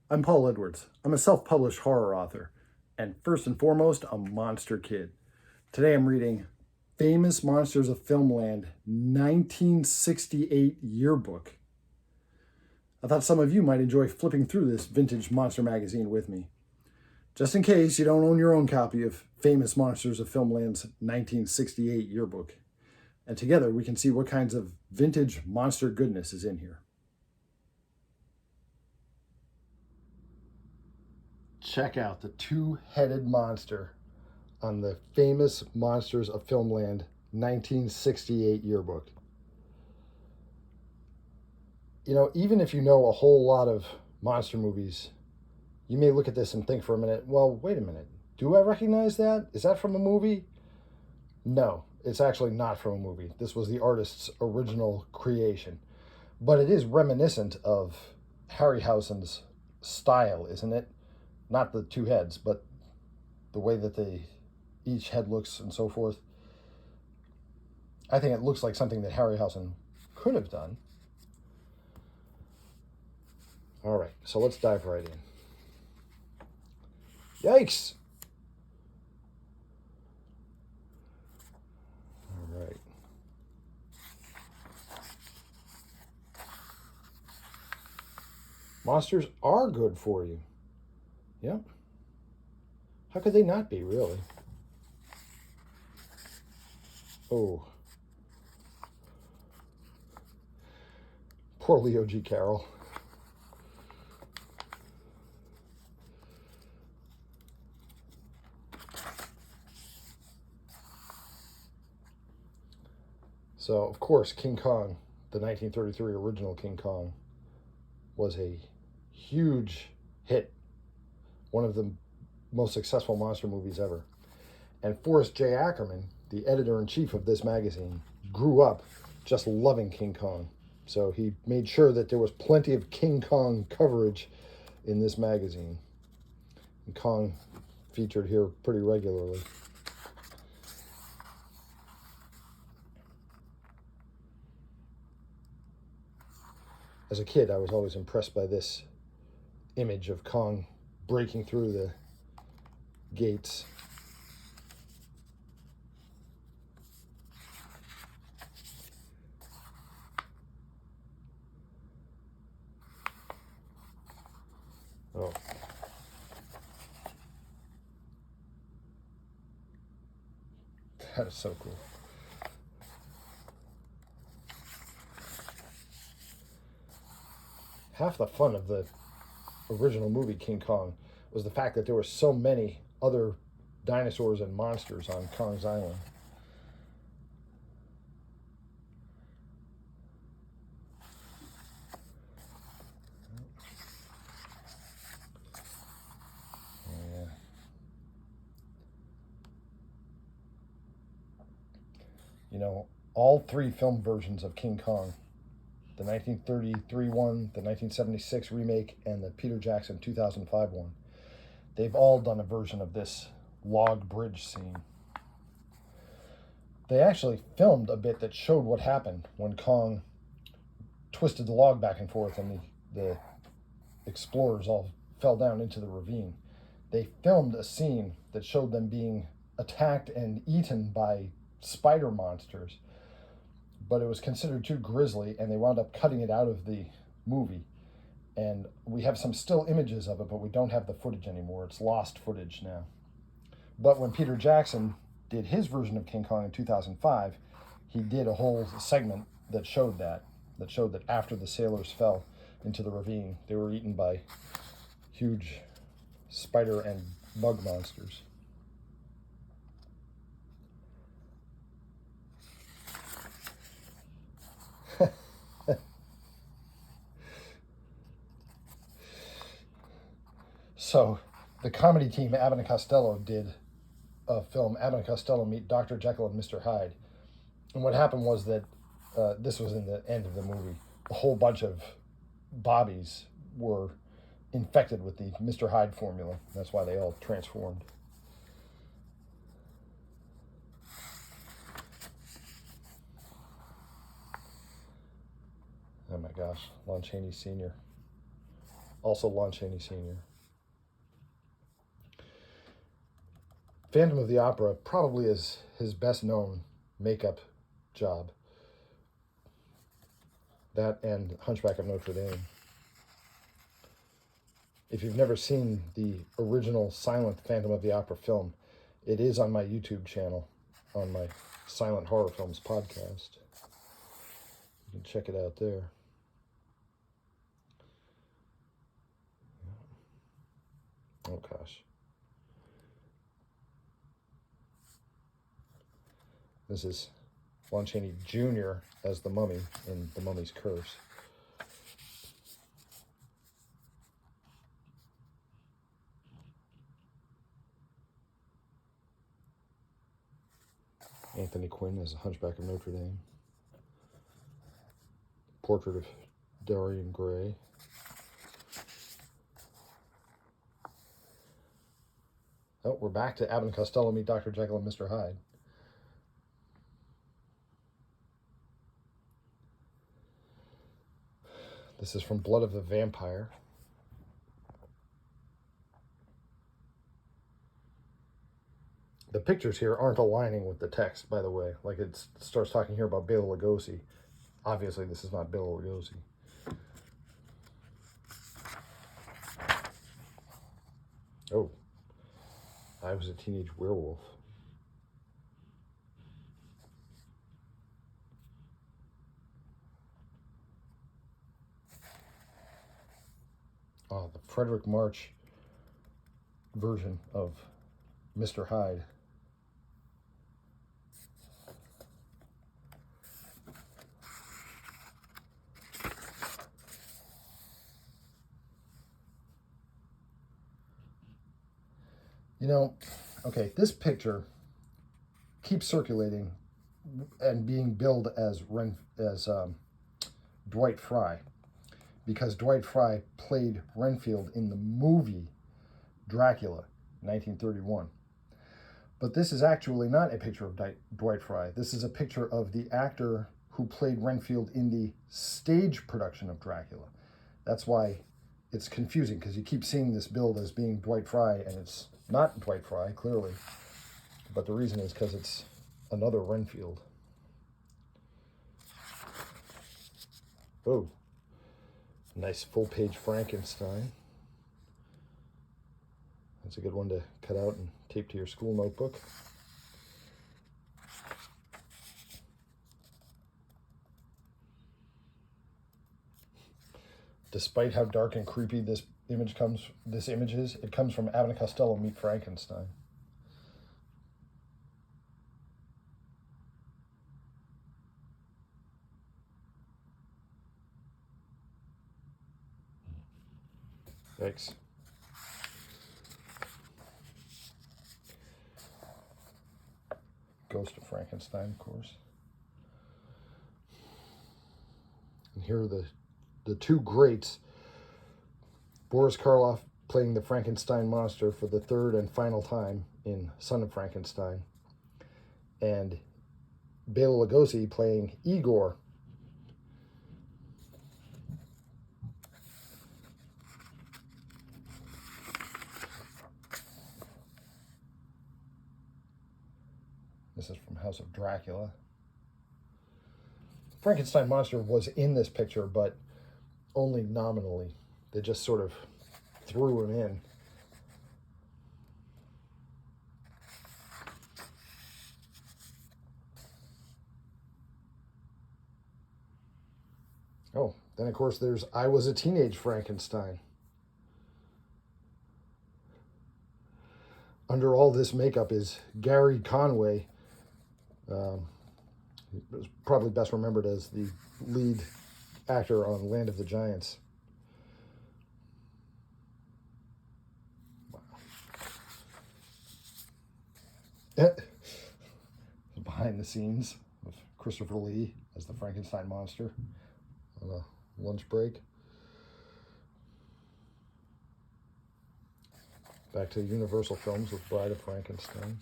I'm Paul Edwards. I'm a self published horror author, and first and foremost, a monster kid. Today I'm reading Famous Monsters of Filmland 1968 Yearbook. I thought some of you might enjoy flipping through this vintage monster magazine with me. Just in case you don't own your own copy of Famous Monsters of Filmland's 1968 Yearbook. And together we can see what kinds of vintage monster goodness is in here. Check out the two-headed monster on the Famous Monsters of Filmland 1968 Yearbook. You know, even if you know a whole lot of monster movies, you may look at this and think for a minute, well, wait a minute, do I recognize that? Is that from a movie? No, it's actually not from a movie. This was the artist's original creation. But it is reminiscent of Harryhausen's style, isn't it? Not the two heads, but the way that each head looks and so forth. I think it looks like something that Harryhausen could have done. All right, so let's dive right in. Yikes! All right. Monsters are good for you. Yep. How could they not be, really? Oh. Poor Leo G. Carroll. So, of course, King Kong, the 1933 original King Kong, was a huge hit. One of the most successful monster movies ever. And Forrest J. Ackerman, the editor-in-chief of this magazine, grew up just loving King Kong. So he made sure that there was plenty of King Kong coverage in this magazine. And Kong featured here pretty regularly. As a kid, I was always impressed by this image of Kong breaking through the gates. Oh. That is so cool. Half the fun of the original movie King Kong was the fact that there were so many other dinosaurs and monsters on Kong's Island. Yeah. You know, all three film versions of King Kong, the 1933 one, the 1976 remake, and the Peter Jackson 2005 one, they've all done a version of this log bridge scene. They actually filmed a bit that showed what happened when Kong twisted the log back and forth and the explorers all fell down into the ravine. They filmed a scene that showed them being attacked and eaten by spider monsters, but it was considered too grisly, and they wound up cutting it out of the movie. And we have some still images of it, but we don't have the footage anymore. It's lost footage now. But when Peter Jackson did his version of King Kong in 2005, he did a whole segment that showed that after the sailors fell into the ravine, they were eaten by huge spider and bug monsters. So the comedy team, Abbott and Costello, did a film, Abbott and Costello Meet Dr. Jekyll and Mr. Hyde. And what happened was that this was in the end of the movie. A whole bunch of Bobbies were infected with the Mr. Hyde formula. That's why they all transformed. Oh my gosh, Lon Chaney Sr. also Lon Chaney Sr. Phantom of the Opera probably is his best known makeup job. That and Hunchback of Notre Dame. If you've never seen the original silent Phantom of the Opera film, it is on my YouTube channel, on my Silent Horror Films podcast. You can check it out there. Oh gosh. This is Lon Chaney Jr. as the Mummy in The Mummy's Curse. Anthony Quinn as Hunchback of Notre Dame. Portrait of Dorian Gray. Oh, we're back to Abbott and Costello meet Dr. Jekyll and Mr. Hyde. This is from Blood of the Vampire. The pictures here aren't aligning with the text, by the way. Like it starts talking here about Bela Lugosi. Obviously, this is not Bela Lugosi. Oh, I Was a Teenage Werewolf. Oh, the Frederick March version of Mr. Hyde. You know, okay, this picture keeps circulating and being billed as Dwight Fry, because Dwight Fry played Renfield in the movie Dracula, 1931. But this is actually not a picture of Dwight Fry. This is a picture of the actor who played Renfield in the stage production of Dracula. That's why it's confusing, because you keep seeing this billed as being Dwight Fry, and it's not Dwight Fry, clearly. But the reason is because it's another Renfield. Oh, nice full-page Frankenstein. That's a good one to cut out and tape to your school notebook. Despite how dark and creepy this image is, it comes from Abbott and Costello Meet Frankenstein. Yikes. Ghost of Frankenstein, of course. And here are the two greats. Boris Karloff playing the Frankenstein monster for the third and final time in Son of Frankenstein. And Bela Lugosi playing Igor. This is from House of Dracula. Frankenstein monster was in this picture, but only nominally. They just sort of threw him in. Oh, then of course there's I Was a Teenage Frankenstein. Under all this makeup is Gary Conway. He was probably best remembered as the lead actor on Land of the Giants. Wow. Behind the scenes of Christopher Lee as the Frankenstein monster on a lunch break. Back to Universal Films with Bride of Frankenstein.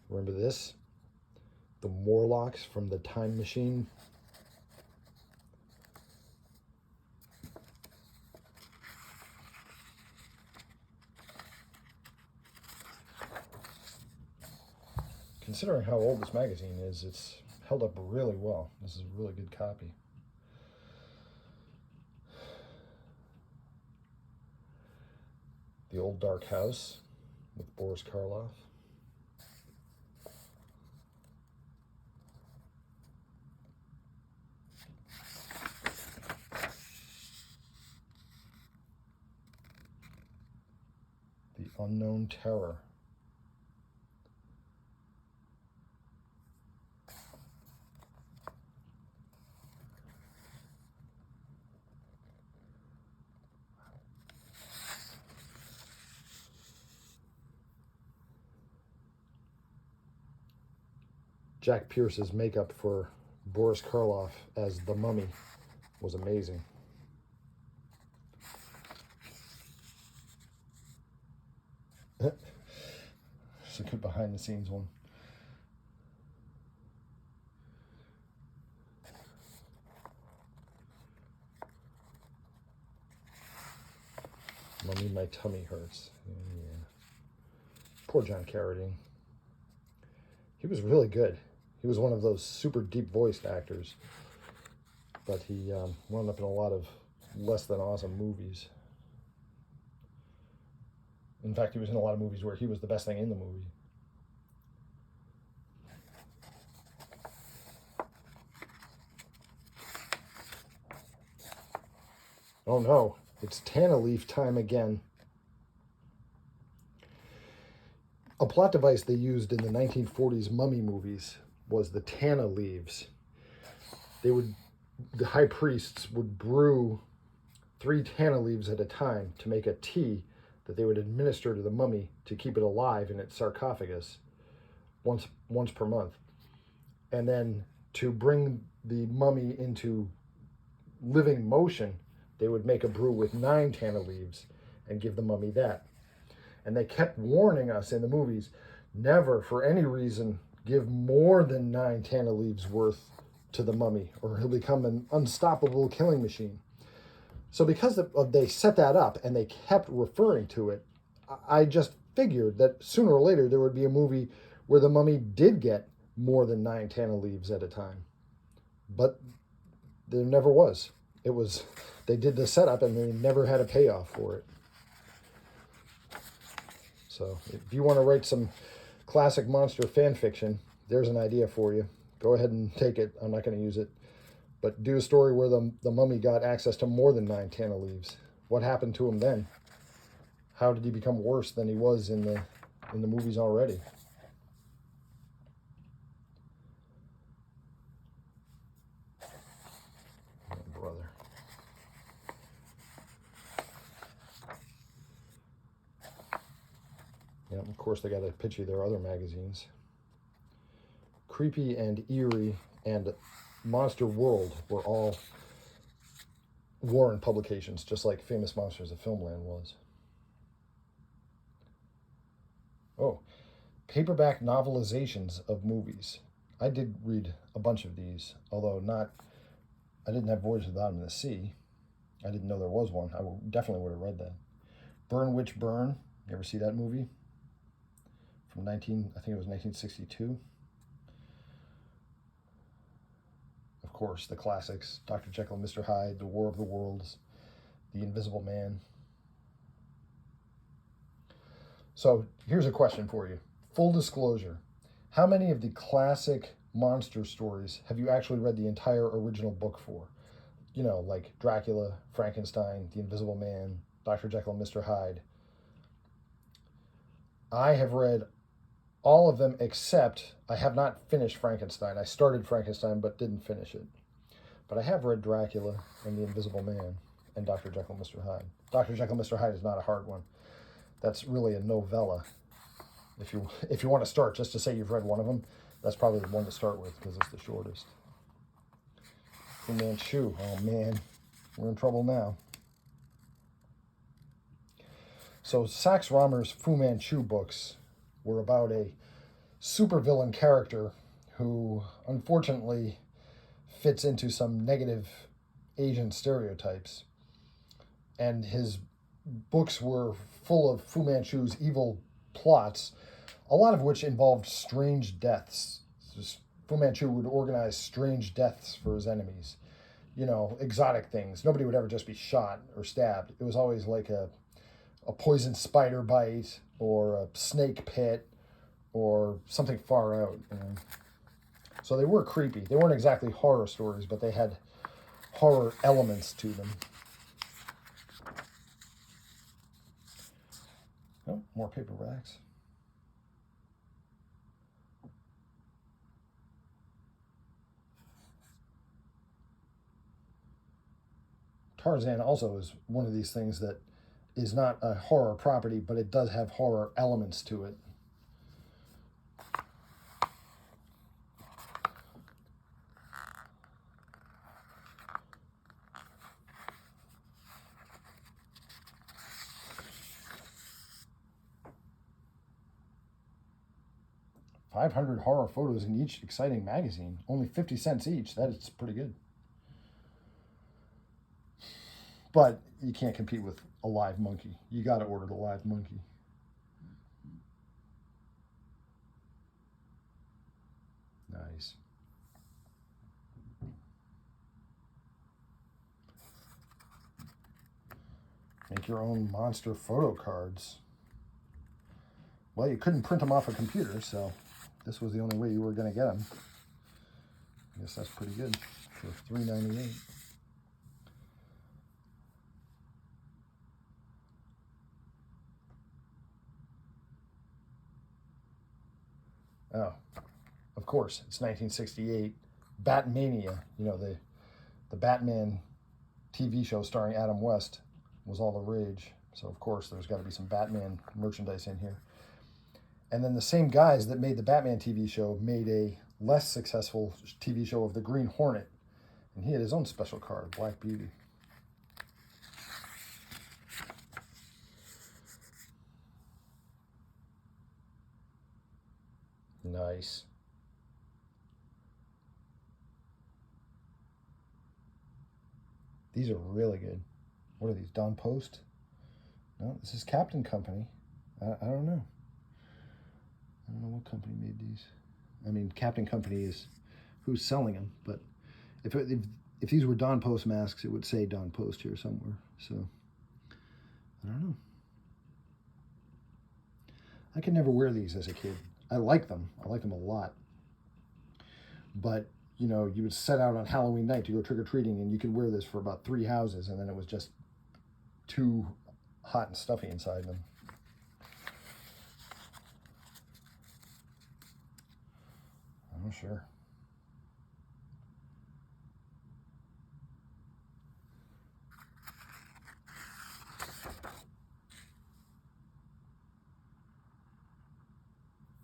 Remember this? The Morlocks from the Time Machine considering how old this magazine is, it's held up really well. This is a really good copy. The Old Dark House with Boris Karloff. The Unknown Terror. Jack Pierce's makeup for Boris Karloff as the Mummy was amazing. It's a good behind-the-scenes one. Mummy, my tummy hurts. Yeah. Poor John Carradine. He was really good. He was one of those super deep voiced actors, but he wound up in a lot of less than awesome movies. In fact, he was in a lot of movies where he was the best thing in the movie. Oh no, it's Tanna-Leaf time again. A plot device they used in the 1940s mummy movies was the Tanna leaves. The high priests would brew 3 Tanna leaves at a time to make a tea that they would administer to the mummy to keep it alive in its sarcophagus once per month. And then to bring the mummy into living motion, they would make a brew with 9 Tanna leaves and give the mummy that. And they kept warning us in the movies, never for any reason give more than 9 Tanna leaves worth to the mummy, or he'll become an unstoppable killing machine. So because they set that up and they kept referring to it, I just figured that sooner or later there would be a movie where the mummy did get more than 9 Tanna leaves at a time. But there never was. They did the setup and they never had a payoff for it. So if you want to write some classic monster fan fiction, there's an idea for you. Go ahead and take it. I'm not going to use it. But do a story where the mummy got access to more than 9 Tanna leaves. What happened to him then? How did he become worse than he was in the movies already? Oh, brother. Yeah, of course they got to pitch you their other magazines. Creepy and Eerie and Monster World were all Warren publications, just like Famous Monsters of Filmland was. Oh, paperback novelizations of movies. I did read a bunch of these, although I didn't have Voyage of the Bottom of the Sea. I didn't know there was one. I definitely would have read that. Burn Witch Burn. You ever see that movie? From I think it was 1962. Of course, the classics, Dr. Jekyll and Mr. Hyde, The War of the Worlds, The Invisible Man. So here's a question for you. Full disclosure, how many of the classic monster stories have you actually read the entire original book for? You know, like Dracula, Frankenstein, The Invisible Man, Dr. Jekyll and Mr. Hyde. I have read all of them except I have not finished Frankenstein. I started Frankenstein but didn't finish it. But I have read Dracula and The Invisible Man and Dr. Jekyll and Mr. Hyde. Dr. Jekyll and Mr. Hyde is not a hard one. That's really a novella. If you want to start just to say you've read one of them, that's probably the one to start with because it's the shortest. Fu Manchu. Oh man, we're in trouble now. So Sax Rohmer's Fu Manchu books were about a supervillain character who unfortunately fits into some negative Asian stereotypes. And his books were full of Fu Manchu's evil plots, a lot of which involved strange deaths. Fu Manchu would organize strange deaths for his enemies. You know, exotic things. Nobody would ever just be shot or stabbed. It was always like a poisoned spider bite or a snake pit or something far out. You know? So they were creepy. They weren't exactly horror stories, but they had horror elements to them. Oh, more paperbacks. Tarzan also is one of these things that is not a horror property, but it does have horror elements to it. $500 horror photos in each exciting magazine. Only 50 cents each. That is pretty good. But you can't compete with a live monkey. You got to order the live monkey. Nice. Make your own monster photo cards. Well, you couldn't print them off a computer, so this was the only way you were going to get them. I guess that's pretty good for $3.98. Oh, of course, it's 1968. Batmania, you know, the Batman TV show starring Adam West was all the rage. So, of course, there's got to be some Batman merchandise in here. And then the same guys that made the Batman TV show made a less successful TV show of the Green Hornet. And he had his own special card, Black Beauty. Nice. These are really good. What are these, Don Post? No, this is Captain Company. I don't know. I don't know what company made these. I mean, Captain Company is who's selling them, but if these were Don Post masks, it would say Don Post here somewhere. So, I don't know. I could never wear these as a kid. I like them. I like them a lot. But, you know, you would set out on Halloween night to go trick-or-treating, and you could wear this for about 3 houses, and then it was just too hot and stuffy inside them. Oh, sure.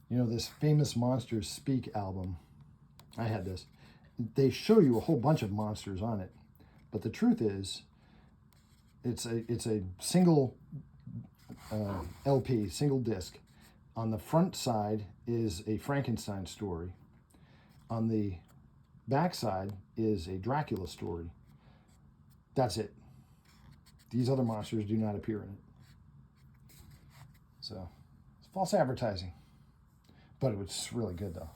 You know, this Famous Monsters Speak album, I had this. They show you a whole bunch of monsters on it, but the truth is, it's a single LP, single disc. On the front side is a Frankenstein story. On the back side is a Dracula story. That's it. These other monsters do not appear in it. So, it's false advertising. But it was really good, though.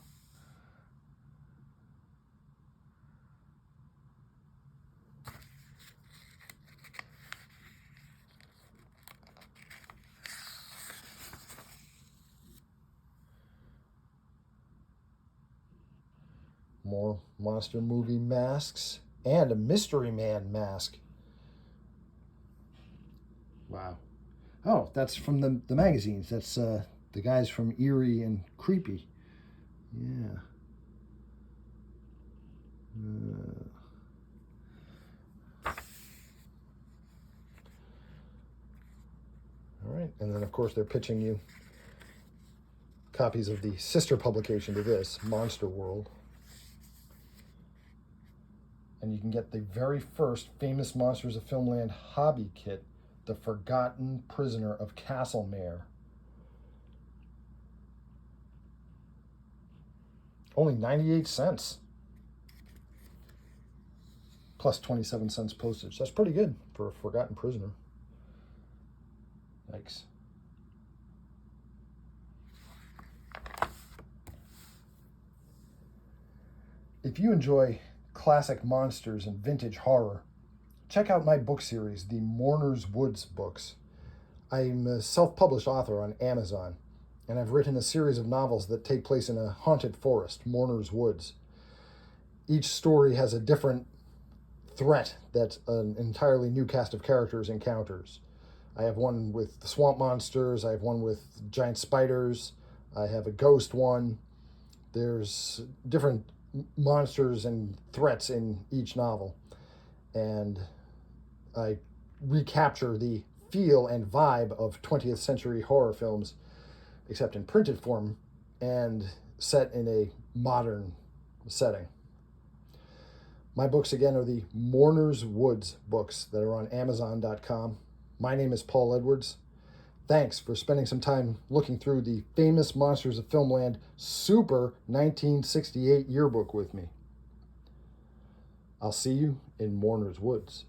More monster movie masks and a Mystery Man mask. Wow. Oh, that's from the magazines. That's the guys from Eerie and Creepy. Yeah. All right. And then, of course, they're pitching you copies of the sister publication to this, Monster World. And you can get the very first Famous Monsters of Filmland hobby kit, The Forgotten Prisoner of Castlemare. Only 98 cents. Plus 27 cents postage. That's pretty good for a Forgotten Prisoner. Yikes. If you enjoy classic monsters and vintage horror, check out my book series, the Mourner's Woods books. I'm a self-published author on Amazon, and I've written a series of novels that take place in a haunted forest, Mourner's Woods. Each story has a different threat that an entirely new cast of characters encounters. I have one with the swamp monsters, I have one with giant spiders, I have a ghost one. There's different monsters and threats in each novel, and I recapture the feel and vibe of 20th century horror films, except in printed form and set in a modern setting. My books, again, are the Mourner's Woods books that are on Amazon.com. My name is Paul Edwards. Thanks for spending some time looking through the famous Monsters of Filmland Super 1968 Yearbook with me. I'll see you in Mourner's Woods.